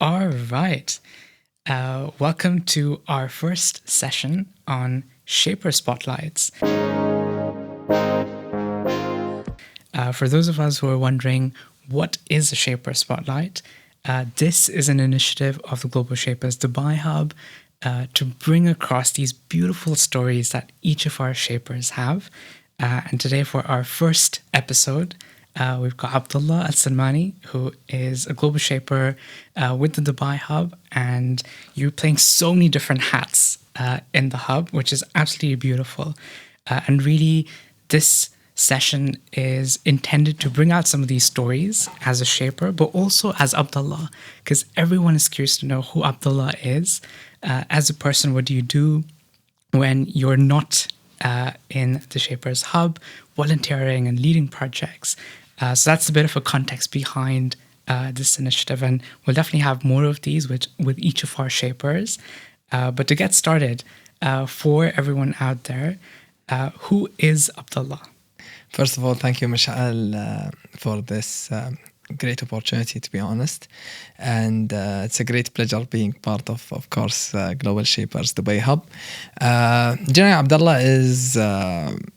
All right. Welcome to our first session on Shaper Spotlights. For those of us who are wondering, what is a Shaper Spotlight? This is an initiative of the Global Shapers Dubai Hub to bring across these beautiful stories that each of our Shapers have. And today, for our first episode, we've got Abdullah AlSalmani, who is a global shaper with the Dubai Hub, and you're playing so many different hats in the hub, which is absolutely beautiful. And really, this session is intended to bring out some of these stories as a shaper, but also as Abdullah, because everyone is curious to know who Abdullah is. As a person, what do you do when you're not in the Shapers Hub, volunteering and leading projects? So that's a bit of a context behind this initiative, and we'll definitely have more of these with each of our Shapers. But to get started, for everyone out there, who is Abdullah? First of all, thank you, Mishal, for this great opportunity, to be honest. And it's a great pleasure being part of course, Global Shapers Dubai Hub. Generally, Abdullah is,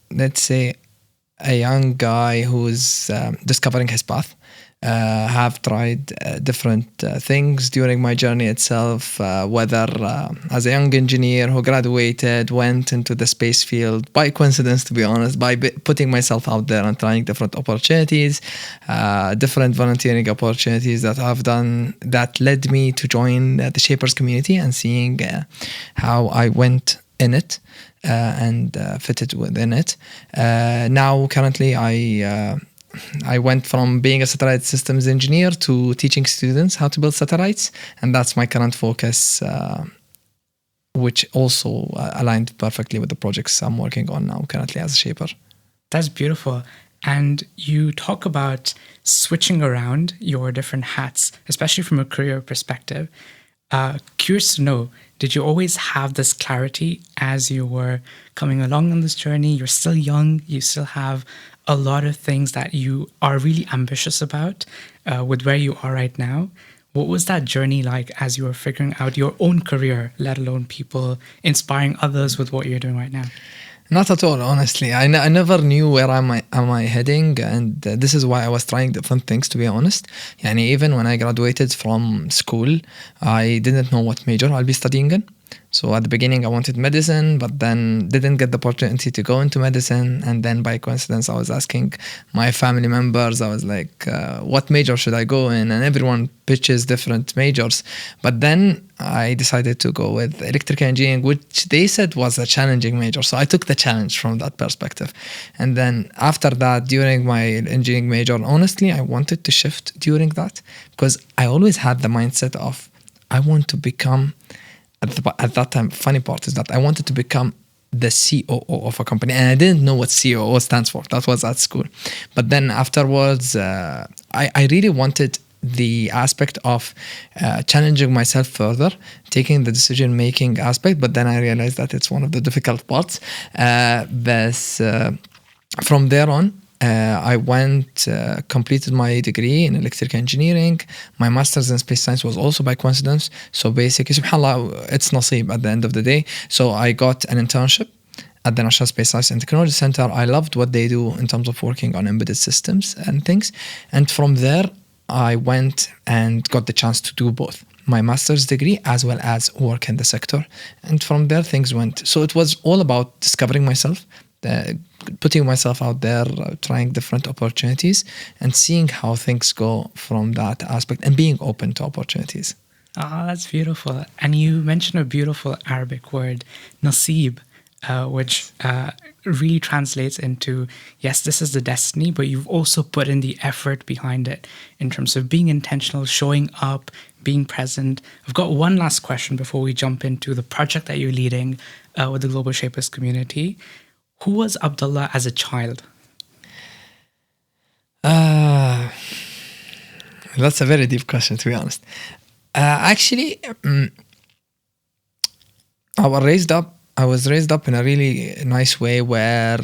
let's say, a young guy who's discovering his path. Have tried different things during my journey itself, whether as a young engineer who graduated, went into the space field by coincidence, to be honest, by putting myself out there and trying different opportunities, different volunteering opportunities that I've done that led me to join the Shapers community, and seeing how I went in it and fitted within it. Now, currently, I went from being a satellite systems engineer to teaching students how to build satellites, and that's my current focus, which also aligned perfectly with the projects I'm working on now currently as a shaper. That's beautiful. And you talk about switching around your different hats, especially from a career perspective. Curious to know, did you always have this clarity as you were coming along on this journey? You're still young, you still have a lot of things that you are really ambitious about with where you are right now. What was that journey like as you were figuring out your own career, let alone people inspiring others with what you're doing right now? Not at all, honestly. I never knew where am I heading, and this is why I was trying different things, to be honest. Yani even when I graduated from school, I didn't know what major I'll be studying in. So at the beginning I wanted medicine, but then didn't get the opportunity to go into medicine. And then by coincidence, I was asking my family members, I was like, what major should I go in? And everyone pitches different majors. But then I decided to go with electrical engineering, which they said was a challenging major. So I took the challenge from that perspective. And then after that, during my engineering major, honestly, I wanted to shift during that, because I always had the mindset of, I want to become, at that time, funny part is that I wanted to become the COO of a company, and I didn't know what COO stands for. That was at school. But then afterwards, I really wanted the aspect of challenging myself further, taking the decision-making aspect, but then I realized that it's one of the difficult parts. From there on, I went, completed my degree in electrical engineering. My master's in space science was also by coincidence. So basically, subhanAllah, it's nasib at the end of the day. So I got an internship at the National Space Science and Technology Center. I loved what they do in terms of working on embedded systems and things. And from there, I went and got the chance to do both my master's degree as well as work in the sector. And from there, things went. So it was all about discovering myself, putting myself out there, trying different opportunities, and seeing how things go from that aspect, and being open to opportunities. That's beautiful. And you mentioned a beautiful Arabic word, nasib, which really translates into, yes, this is the destiny, but you've also put in the effort behind it in terms of being intentional, showing up, being present. I've got one last question before we jump into the project that you're leading with the Global Shapers community. Who was Abdullah as a child? That's a very deep question, to be honest. Actually, I was raised up I was raised up in a really nice way where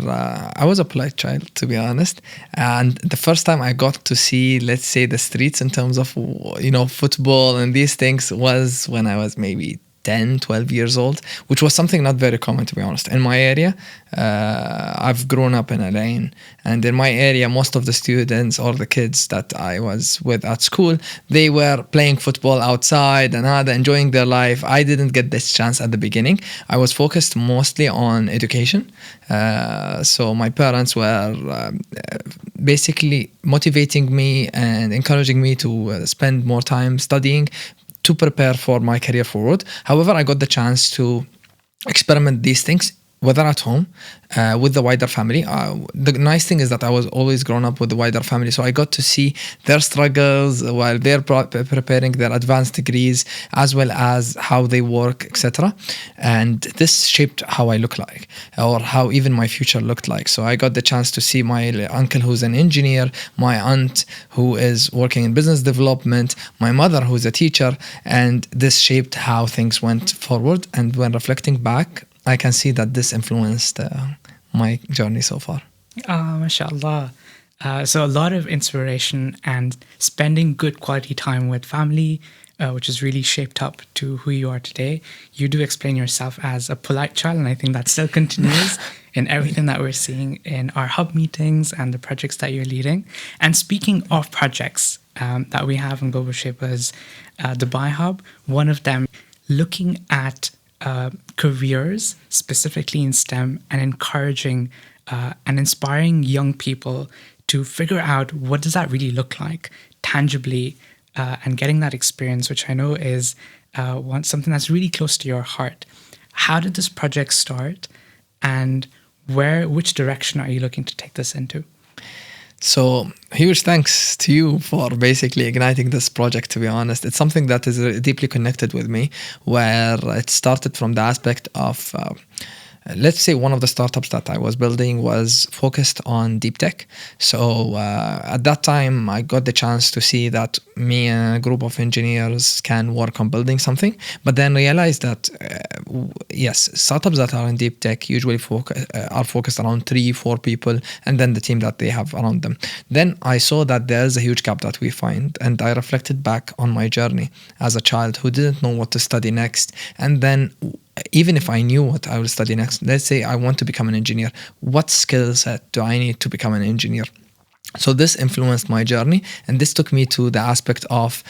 I was a polite child, to be honest. And the first time I got to see, let's say, the streets in terms of, football and these things was when I was maybe 10, 12 years old, which was something not very common, to be honest. In my area, I've grown up in a lane, and in my area, most of the students or the kids that I was with at school, they were playing football outside and enjoying their life. I didn't get this chance at the beginning. I was focused mostly on education. So my parents were basically motivating me and encouraging me to spend more time studying, to prepare for my career forward. However, I got the chance to experiment these things, whether at home, with the wider family. The nice thing is that I was always grown up with the wider family, so I got to see their struggles while they're preparing their advanced degrees, as well as how they work, etc. And this shaped how I look like, or how even my future looked like. So I got the chance to see my uncle who's an engineer, my aunt who is working in business development, my mother who's a teacher, and this shaped how things went forward. And when reflecting back, I can see that this influenced my journey so far. Mashallah. So a lot of inspiration and spending good quality time with family, which has really shaped up to who you are today. You do explain yourself as a polite child, and I think that still continues in everything that we're seeing in our hub meetings and the projects that you're leading. And speaking of projects that we have in Global Shapers Dubai Hub, one of them looking at careers, specifically in STEM, and encouraging and inspiring young people to figure out what does that really look like tangibly, and getting that experience, which I know is something that's really close to your heart. How did this project start, and which direction are you looking to take this into? So huge thanks to you for basically igniting this project, to be honest. It's something that is deeply connected with me, where it started from the aspect of let's say one of the startups that I was building was focused on deep tech. So at that time, I got the chance to see that me and a group of engineers can work on building something, but then realized that, yes, startups that are in deep tech usually are focused around 3-4 people, and then the team that they have around them. Then I saw that there's a huge gap that we find, and I reflected back on my journey as a child who didn't know what to study next. And then even if I knew what I would study next, let's say I want to become an engineer, what skill set do I need to become an engineer? So this influenced my journey, and this took me to the aspect of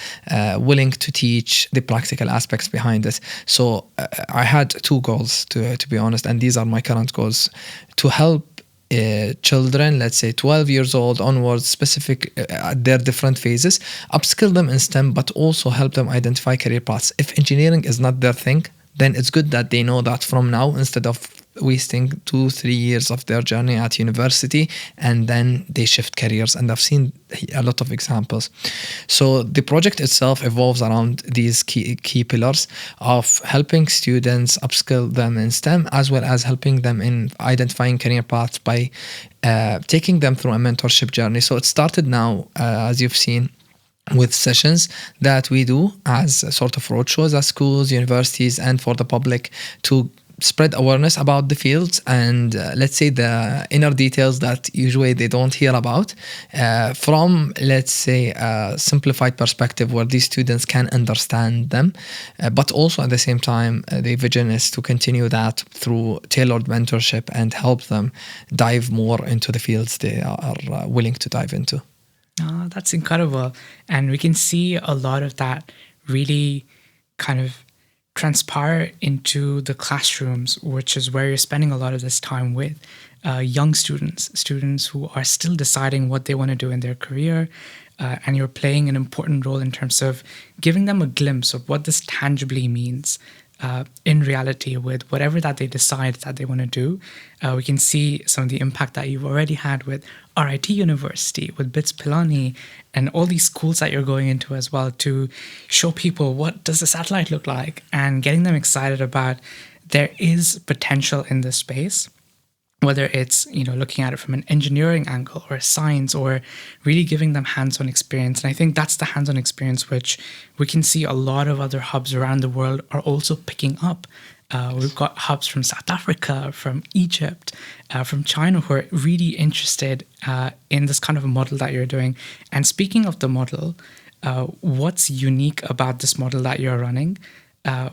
willing to teach the practical aspects behind it. So I had 2 goals, to be honest, and these are my current goals: to help children, let's say 12 years old onwards, specific at their different phases, upskill them in STEM, but also help them identify career paths. If engineering is not their thing, then it's good that they know that from now, instead of wasting 2-3 years of their journey at university and then they shift careers. And I've seen a lot of examples. So the project itself evolves around these key pillars of helping students upskill them in STEM, as well as helping them in identifying career paths by taking them through a mentorship journey. So it started now, as you've seen, with sessions that we do as sort of roadshows at schools, universities, and for the public to spread awareness about the fields and let's say the inner details that usually they don't hear about from, let's say, a simplified perspective where these students can understand them. But also at the same time, the vision is to continue that through tailored mentorship and help them dive more into the fields they are willing to dive into. Oh, that's incredible. And we can see a lot of that really kind of transpire into the classrooms, which is where you're spending a lot of this time with young students who are still deciding what they want to do in their career. And you're playing an important role in terms of giving them a glimpse of what this tangibly means in reality with whatever that they decide that they want to do. We can see some of the impact that you've already had with RIT University, with BITS Pilani, and all these schools that you're going into as well, to show people what does the satellite look like and getting them excited about there is potential in this space. whether it's, looking at it from an engineering angle or a science, or really giving them hands-on experience. And I think that's the hands-on experience which we can see a lot of other hubs around the world are also picking up. We've got hubs from South Africa, from Egypt, from China, who are really interested in this kind of a model that you're doing. And speaking of the model, what's unique about this model that you're running,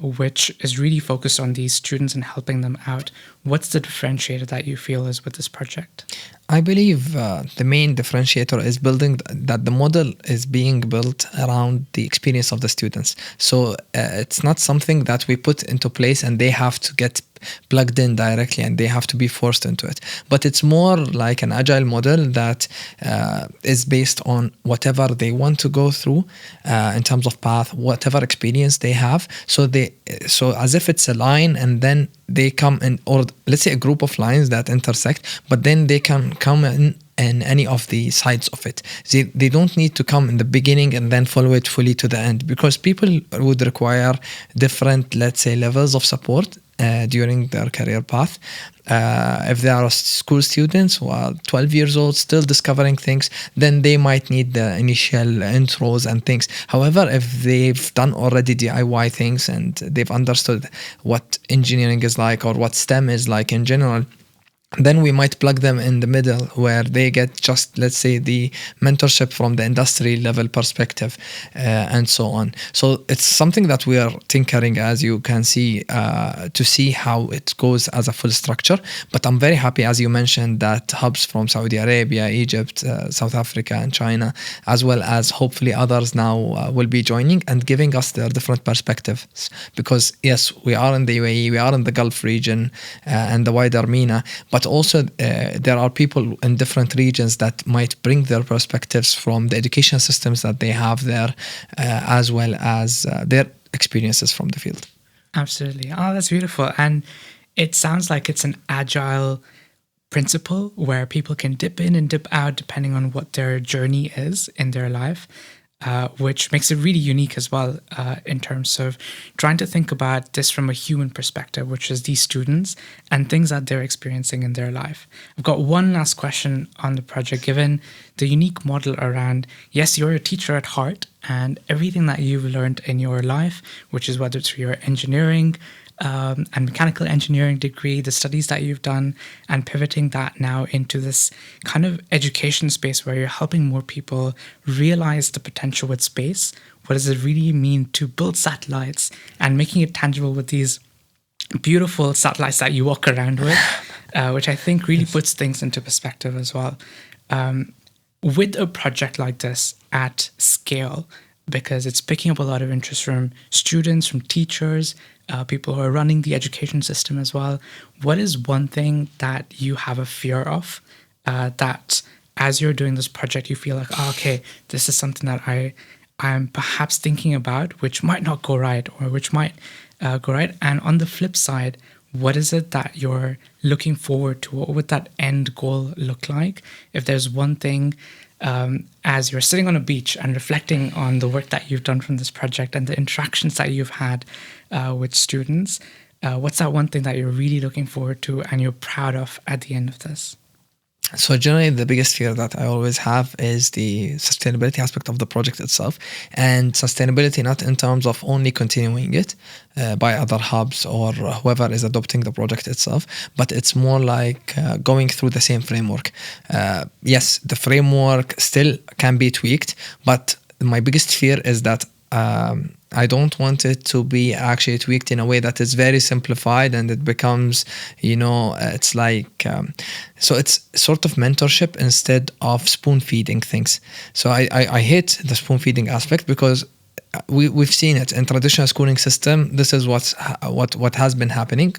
which is really focused on these students and helping them out? What's the differentiator that you feel is with this project? I believe the main differentiator is building that the model is being built around the experience of the students. So it's not something that we put into place and they have to get plugged in directly and they have to be forced into it. But it's more like an agile model that is based on whatever they want to go through in terms of path, whatever experience they have. So as if it's a line, and then they come in, or let's say a group of lines that intersect, but then they can come in any of the sides of it. They don't need to come in the beginning and then follow it fully to the end, because people would require different, let's say, levels of support during their career path. If they are school students who are 12 years old, still discovering things, then they might need the initial intros and things. However, if they've done already DIY things and they've understood what engineering is like or what STEM is like in general, then we might plug them in the middle, where they get just, let's say, the mentorship from the industry level perspective, and so on. So it's something that we are tinkering, as you can see, to see how it goes as a full structure. But I'm very happy, as you mentioned, that hubs from Saudi Arabia, Egypt, South Africa, and China, as well as hopefully others now will be joining and giving us their different perspectives. Because yes, we are in the UAE, we are in the Gulf region and the wider MENA, but also there are people in different regions that might bring their perspectives from the education systems that they have there, as well as their experiences from the field. Absolutely. Oh, that's beautiful. And it sounds like it's an agile principle where people can dip in and dip out depending on what their journey is in their life. Which makes it really unique as well, in terms of trying to think about this from a human perspective, which is these students and things that they're experiencing in their life. I've got one last question on the project. Given the unique model around, yes, you're a teacher at heart, and everything that you've learned in your life, which is whether it's your engineering and mechanical engineering degree, the studies that you've done, and pivoting that now into this kind of education space where you're helping more people realize the potential with space. What does it really mean to build satellites, and making it tangible with these beautiful satellites that you walk around with, which I think really puts things into perspective as well. With a project like this at scale, because it's picking up a lot of interest from students, from teachers, people who are running the education system as well. What is one thing that you have a fear of, that as you're doing this project, you feel like, oh, okay, this is something that I'm perhaps thinking about, which might not go right, or which might go right? And on the flip side, what is it that you're looking forward to? What would that end goal look like? If there's one thing, as you're sitting on a beach and reflecting on the work that you've done from this project and the interactions that you've had with students, what's that one thing that you're really looking forward to and you're proud of at the end of this? So generally, the biggest fear that I always have is the sustainability aspect of the project itself, and sustainability not in terms of only continuing it by other hubs or whoever is adopting the project itself, but it's more like going through the same framework. Yes, the framework still can be tweaked, but my biggest fear is that I don't want it to be actually tweaked in a way that is very simplified and it becomes, it's like, so it's sort of mentorship instead of spoon feeding things. So I hate the spoon feeding aspect because we've seen it in traditional schooling system. This is what has been happening.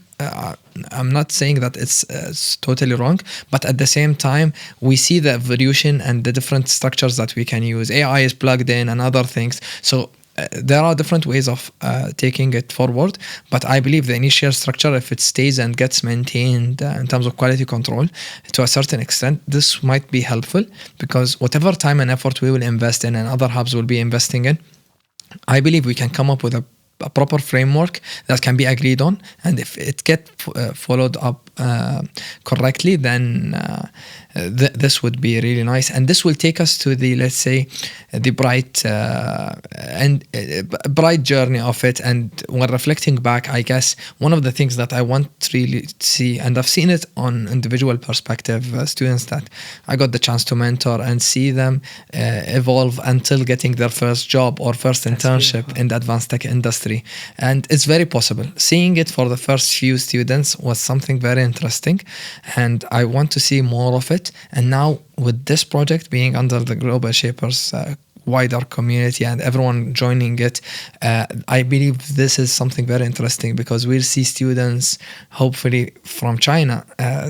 I'm not saying that it's totally wrong, but at the same time, we see the evolution and the different structures that we can use. AI is plugged in and other things. So there are different ways of taking it forward, but I believe the initial structure, if it stays and gets maintained in terms of quality control to a certain extent, this might be helpful, because whatever time and effort we will invest in and other hubs will be investing in, I believe we can come up with a proper framework that can be agreed on, and if it gets followed up correctly, then this would be really nice. And this will take us to the, let's say, the bright journey of it. And when reflecting back, I guess one of the things that I want really to see, and I've seen it on individual perspective, students that I got the chance to mentor and see them evolve until getting their first job or first internship in the advanced tech industry. And it's very possible. Seeing it for the first few students was something very interesting, and I want to see more of it. And now with this project being under the Global Shapers wider community and everyone joining it, I believe this is something very interesting, because we'll see students hopefully from China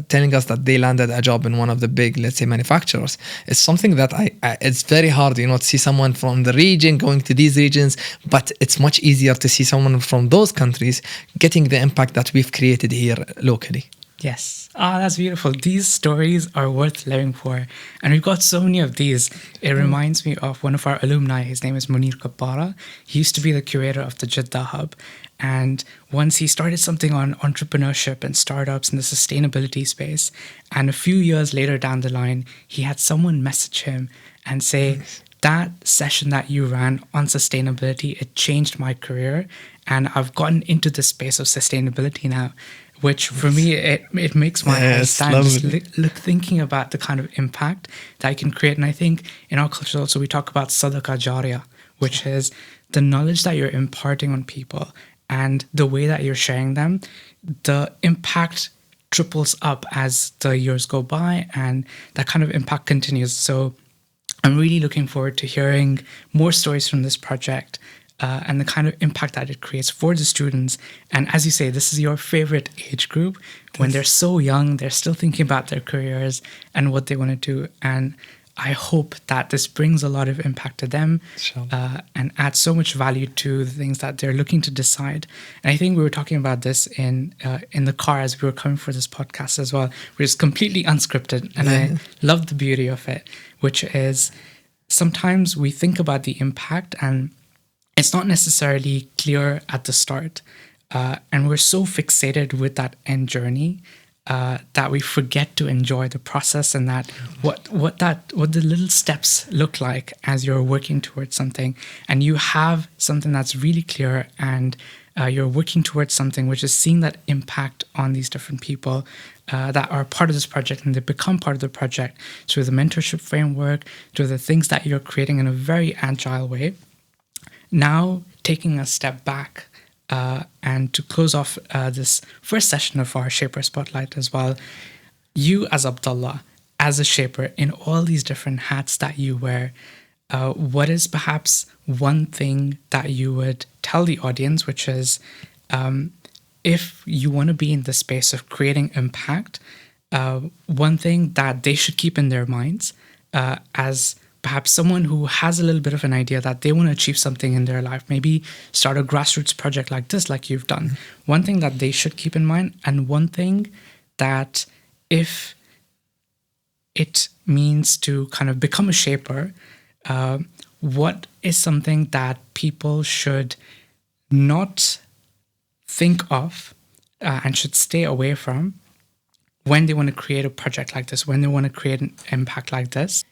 telling us that they landed a job in one of the big, let's say, manufacturers. It's something that it's very hard, to see someone from the region going to these regions, but it's much easier to see someone from those countries getting the impact that we've created here locally. Yes. That's beautiful. These stories are worth living for. And we've got so many of these. It reminds me of one of our alumni. His name is Munir Kabbara. He used to be the curator of the Jeddah Hub. And once he started something on entrepreneurship and startups in the sustainability space. And a few years later down the line, he had someone message him and say, that session that you ran on sustainability, it changed my career. And I've gotten into the space of sustainability now, which for me, it makes my head stand just thinking about the kind of impact that I can create. And I think in our culture also, we talk about sadaqah jariyah, which is the knowledge that you're imparting on people and the way that you're sharing them, the impact triples up as the years go by, and that kind of impact continues. So I'm really looking forward to hearing more stories from this project, and the kind of impact that it creates for the students. And as you say, this is your favorite age group. When they're so young, they're still thinking about their careers and what they want to do. And I hope that this brings a lot of impact to them, and adds so much value to the things that they're looking to decide. And I think we were talking about this in the car as we were coming for this podcast as well, which is completely unscripted. And I love the beauty of it, which is sometimes we think about the impact and it's not necessarily clear at the start. And we're so fixated with that end journey that we forget to enjoy the process, and that what the little steps look like as you're working towards something. And you have something that's really clear, and you're working towards something which is seeing that impact on these different people that are part of this project, and they become part of the project through the mentorship framework, through the things that you're creating in a very agile way. Now, taking a step back, and to close off this first session of our Shaper Spotlight as well, you as Abdullah, as a Shaper, in all these different hats that you wear, what is perhaps one thing that you would tell the audience, which is, if you want to be in the space of creating impact, one thing that they should keep in their minds as perhaps someone who has a little bit of an idea that they want to achieve something in their life, maybe start a grassroots project like this, like you've done. One thing that they should keep in mind, and one thing that if it means to kind of become a shaper, what is something that people should not think of and should stay away from when they want to create a project like this, when they want to create an impact like this?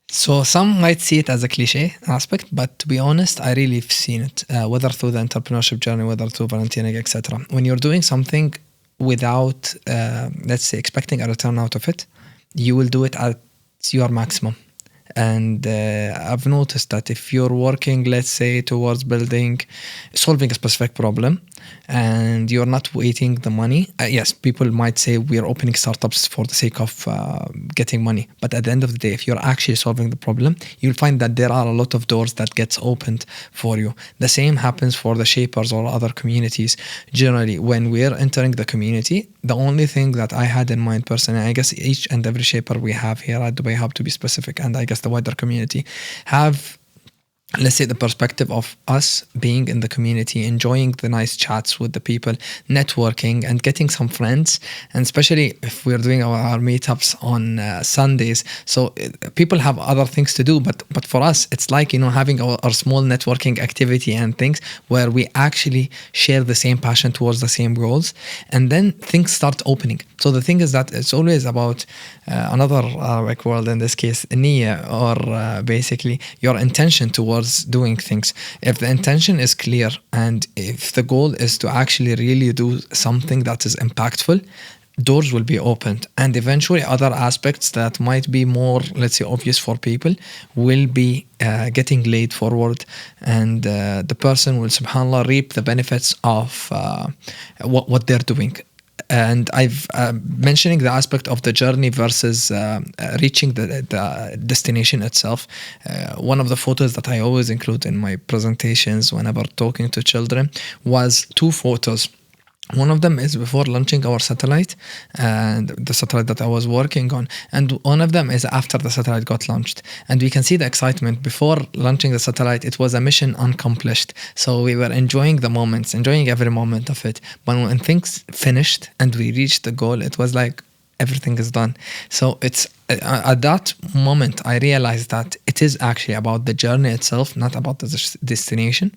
So some might see it as a cliche aspect, but to be honest, I really have seen it, whether through the entrepreneurship journey, whether through volunteering, etc. When you're doing something without, let's say, expecting a return out of it, you will do it at your maximum. And I've noticed that if you're working, let's say, towards solving a specific problem, and you're not waiting the money, yes, people might say we're opening startups for the sake of getting money. But at the end of the day, if you're actually solving the problem, you'll find that there are a lot of doors that gets opened for you. The same happens for the shapers or other communities. Generally, when we're entering the community, the only thing that I had in mind personally, I guess each and every shaper we have here at Dubai Hub, to be specific, and I guess the wider community, have let's say the perspective of us being in the community, enjoying the nice chats with the people, networking and getting some friends, and especially if we're doing our meetups on Sundays. So people have other things to do, but for us, it's like, having our small networking activity and things where we actually share the same passion towards the same goals, and then things start opening. So the thing is that it's always about another Arabic word, in this case, niyyah, or basically your intention towards doing things. If the intention is clear and if the goal is to actually really do something that is impactful, doors will be opened, and eventually other aspects that might be more, let's say, obvious for people will be getting laid forward, and the person will, subhanAllah, reap the benefits of what they're doing. And I've mentioning the aspect of the journey versus reaching the destination itself. One of the photos that I always include in my presentations whenever talking to children was 2 photos. One of them is before launching our satellite, and the satellite that I was working on, and one of them is after the satellite got launched. And we can see the excitement. Before launching the satellite, it was a mission accomplished, so we were enjoying the moments, enjoying every moment of it. But when things finished and we reached the goal, it was like everything is done. So it's at that moment I realized that it is actually about the journey itself, not about the destination.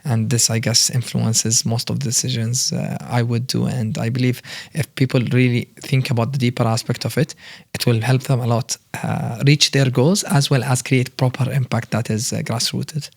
And this, I guess, influences most of the decisions I would do. And I believe if people really think about the deeper aspect of it, it will help them a lot reach their goals, as well as create proper impact that is grassrooted.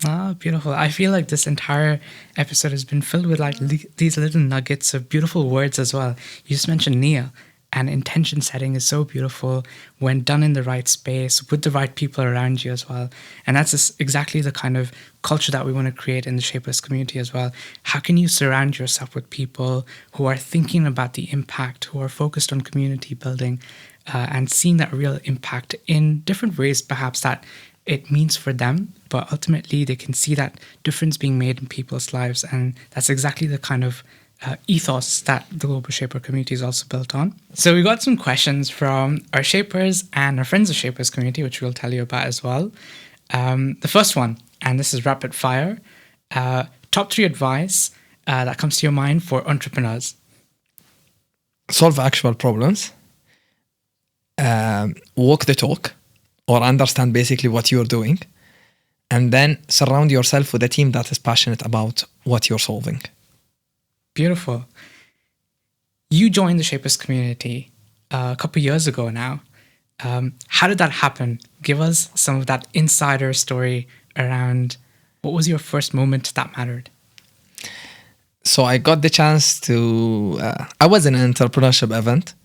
Ah, beautiful. I feel like this entire episode has been filled with like these little nuggets of beautiful words as well. You just mentioned niyyah. And intention setting is so beautiful when done in the right space with the right people around you as well. And that's exactly the kind of culture that we want to create in the Shapers community as well. How can you surround yourself with people who are thinking about the impact, who are focused on community building and seeing that real impact in different ways, perhaps that it means for them, but ultimately they can see that difference being made in people's lives. And that's exactly the kind of ethos that the Global Shaper community is also built on. So we got some questions from our Shapers and our Friends of Shapers community, which we'll tell you about as well. The first one, and this is rapid fire, top 3 advice that comes to your mind for entrepreneurs. Solve actual problems, walk the talk, or understand basically what you're doing, and then surround yourself with a team that is passionate about what you're solving. Beautiful. You joined the Shapers community a couple of years ago now. How did that happen? Give us some of that insider story around what was your first moment that mattered. So I got the chance to, I was in an entrepreneurship event,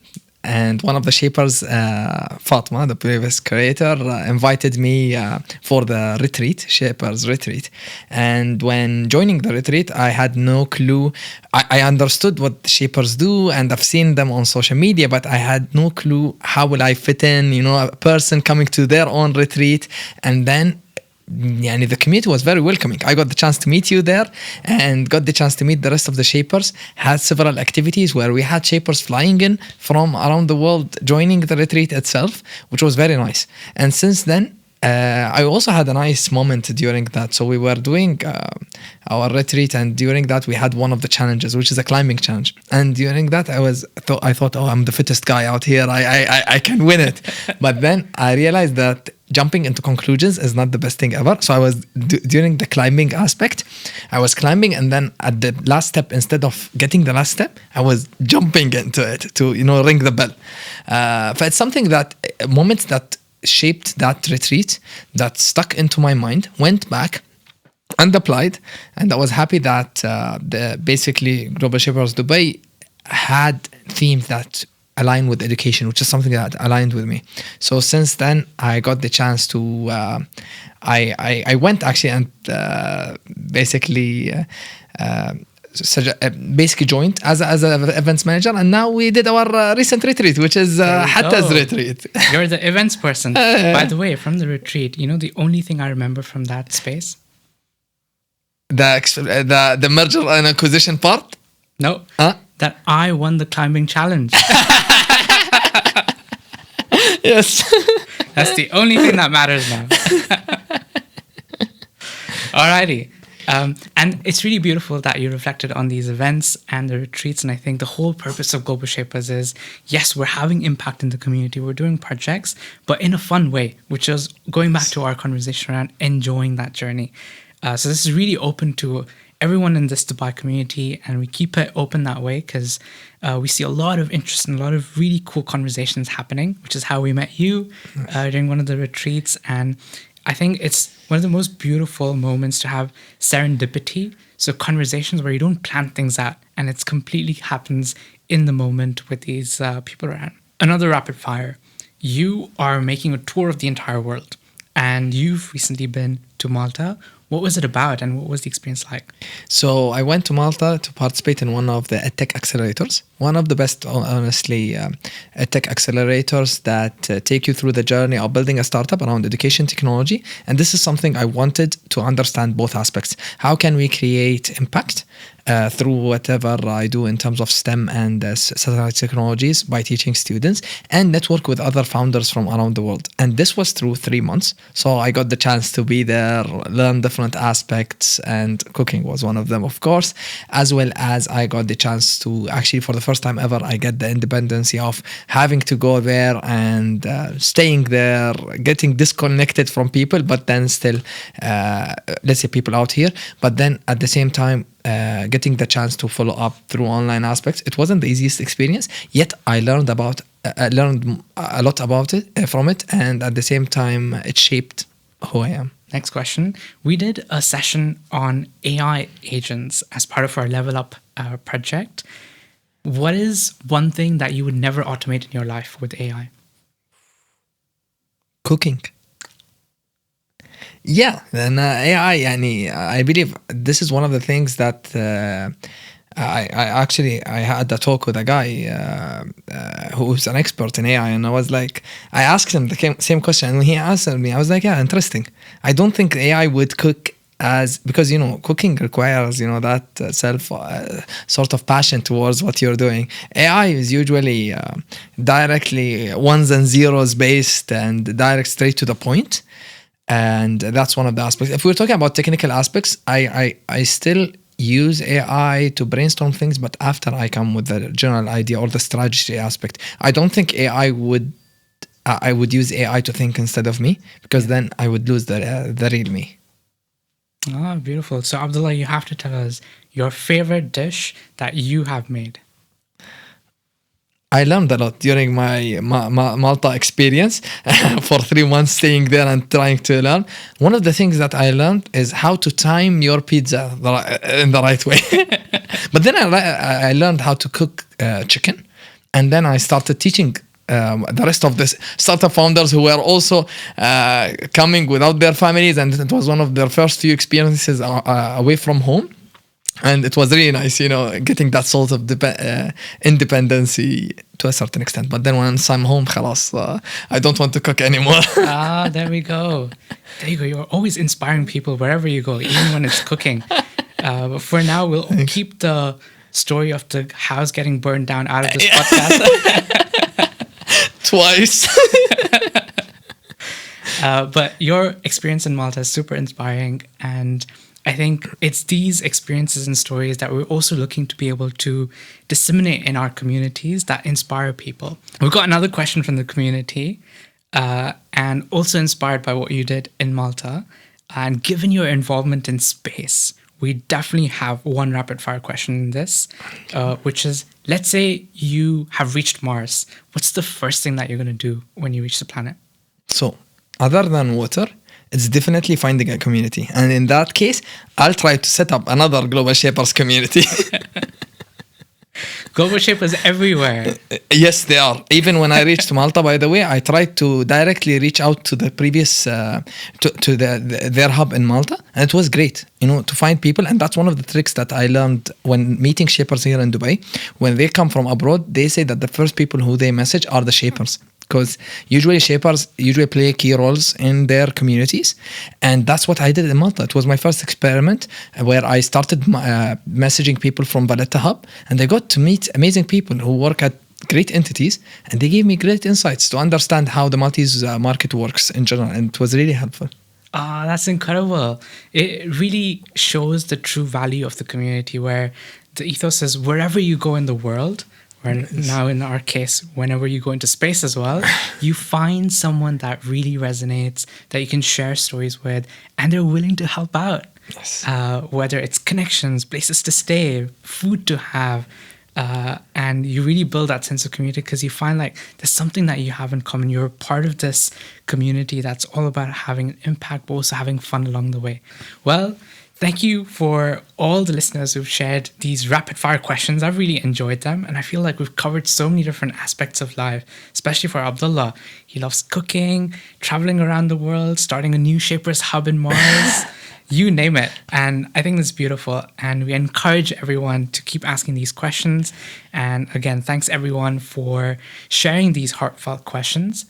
and one of the Shapers, Fatma, the previous creator, invited me for the retreat, Shapers retreat. And when joining the retreat, I had no clue. I understood what the Shapers do, and I've seen them on social media, but I had no clue how will I fit in, a person coming to their own retreat. And then the community was very welcoming. I got the chance to meet you there and got the chance to meet the rest of the Shapers. Had several activities where we had Shapers flying in from around the world joining the retreat itself, which was very nice. And since then, I also had a nice moment during that. So we were doing our retreat, and during that we had one of the challenges, which is a climbing challenge. And during that I thought, oh, I'm the fittest guy out here. I can win it. But then I realized that jumping into conclusions is not the best thing ever. So I was during the climbing aspect, I was climbing, and then at the last step, instead of getting the last step, I was jumping into it to ring the bell. But it's something that moments that shaped that retreat, that stuck into my mind, went back and applied, and I was happy that the basically Global Shapers Dubai had themes that align with education, which is something that aligned with me. So since then, I got the chance to I went actually and basically joined as an events manager, and now we did our recent retreat, which is Hatta's retreat. You're the events person. By the way, from the retreat, the only thing I remember from that space? The merger and acquisition part? No. That I won the climbing challenge. Yes. That's the only thing that matters now. Alrighty. And it's really beautiful that you reflected on these events and the retreats. And I think the whole purpose of Global Shapers is, yes, we're having impact in the community. We're doing projects, but in a fun way, which is going back to our conversation around enjoying that journey. So this is really open to everyone in this Dubai community, and we keep it open that way because we see a lot of interest and a lot of really cool conversations happening, which is how we met you during one of the retreats. And I think it's one of the most beautiful moments to have serendipity. So conversations where you don't plan things out and it's completely happens in the moment with these people around. Another rapid fire. You are making a tour of the entire world and you've recently been to Malta. What was it about and what was the experience like? So I went to Malta to participate in one of the EdTech accelerators. One of the best, honestly, EdTech accelerators that take you through the journey of building a startup around education technology. And this is something I wanted to understand both aspects. How can we create impact through whatever I do in terms of STEM and satellite technologies by teaching students, and network with other founders from around the world. And this was through 3 months. So I got the chance to be there, learn different aspects, and cooking was one of them, of course, as well as I got the chance to actually, for the first time ever, I get the independency of having to go there and staying there, getting disconnected from people, but then still, let's say people out here, but then at the same time, getting the chance to follow up through online aspects. It wasn't the easiest experience, yet I learned a lot about it from it, and at the same time it shaped who I am. Next question. We did a session on AI agents as part of our Level Up project. What is one thing that you would never automate in your life with AI? Cooking. Yeah, and AI, I believe this is one of the things that I had a talk with a guy who's an expert in AI, and I asked him the same question, and he answered me. I was like, yeah, interesting. I don't think AI would cook because cooking requires that self sort of passion towards what you're doing. AI is usually directly ones and zeros based and direct straight to the point. And that's one of the aspects. If we're talking about technical aspects, I still use AI to brainstorm things, but after I come with the general idea or the strategy aspect. I don't think I would use AI to think instead of me, because then I would lose the real me. Ah, beautiful. So Abdullah, you have to tell us your favorite dish that you have made. I learned a lot during my Malta experience for 3 months staying there and trying to learn. One of the things that I learned is how to time your pizza in the right way. But then I learned how to cook chicken. And then I started teaching the rest of the startup founders who were also coming without their families. And it was one of their first few experiences away from home. And it was really nice, getting that sort of independency to a certain extent. But then once I'm home, khalas, I don't want to cook anymore. There we go. There you go. You're always inspiring people wherever you go, even when it's cooking. But for now, we'll keep the story of the house getting burned down out of this podcast. Twice. But your experience in Malta is super inspiring, and I think it's these experiences and stories that we're also looking to be able to disseminate in our communities that inspire people. We've got another question from the community, and also inspired by what you did in Malta. And given your involvement in space, we definitely have one rapid fire question in this, which is, let's say you have reached Mars. What's the first thing that you're going to do when you reach the planet? So, other than water, it's definitely finding a community. And in that case, I'll try to set up another Global Shapers community. Global Shapers everywhere. Yes, they are. Even when I reached Malta, by the way, I tried to directly reach out to the previous, to their hub in Malta. And it was great, to find people. And that's one of the tricks that I learned when meeting shapers here in Dubai. When they come from abroad, they say that the first people who they message are the shapers. Because usually shapers play key roles in their communities. And that's what I did in Malta. It was my first experiment where I started messaging people from Valletta Hub. And I got to meet amazing people who work at great entities. And they gave me great insights to understand how the Maltese market works in general. And it was really helpful. Ah, that's incredible. It really shows the true value of the community, where the ethos is wherever you go in the world, or now in our case, whenever you go into space as well, you find someone that really resonates, that you can share stories with, and they're willing to help out. Yes. Whether it's connections, places to stay, food to have, and you really build that sense of community because you find like there's something that you have in common. You're part of this community that's all about having an impact, but also having fun along the way. Well, thank you for all the listeners who've shared these rapid fire questions. I've really enjoyed them. And I feel like we've covered so many different aspects of life, especially for Abdullah. He loves cooking, traveling around the world, starting a new Shapers Hub in Mars. You name it. And I think that's beautiful. And we encourage everyone to keep asking these questions. And again, thanks everyone for sharing these heartfelt questions,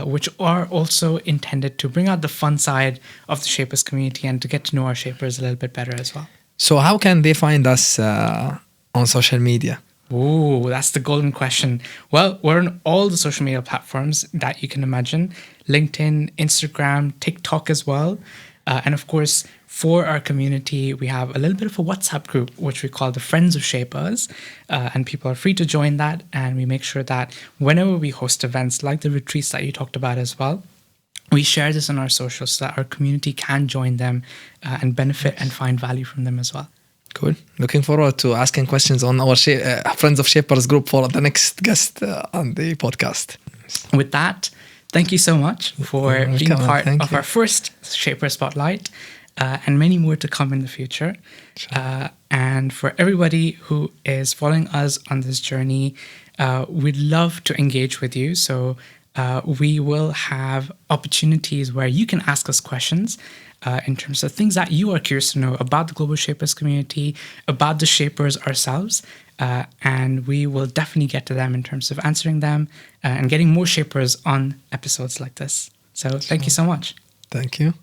which are also intended to bring out the fun side of the Shapers community and to get to know our Shapers a little bit better as well. So how can they find us on social media? Ooh, that's the golden question. Well, we're on all the social media platforms that you can imagine. LinkedIn, Instagram, TikTok as well. And of course, for our community, we have a little bit of a WhatsApp group, which we call the Friends of Shapers. And people are free to join that. And we make sure that whenever we host events like the retreats that you talked about as well, we share this on our socials so that our community can join them and benefit and find value from them as well. Cool. Looking forward to asking questions on our Friends of Shapers group for the next guest on the podcast. With that, thank you so much for being part of our first Shaper Spotlight and many more to come in the future. Sure. And for everybody who is following us on this journey, we'd love to engage with you. So we will have opportunities where you can ask us questions in terms of things that you are curious to know about the Global Shapers community, about the Shapers ourselves. And we will definitely get to them in terms of answering them and getting more Shapers on episodes like this. So thank you so much. Thank you.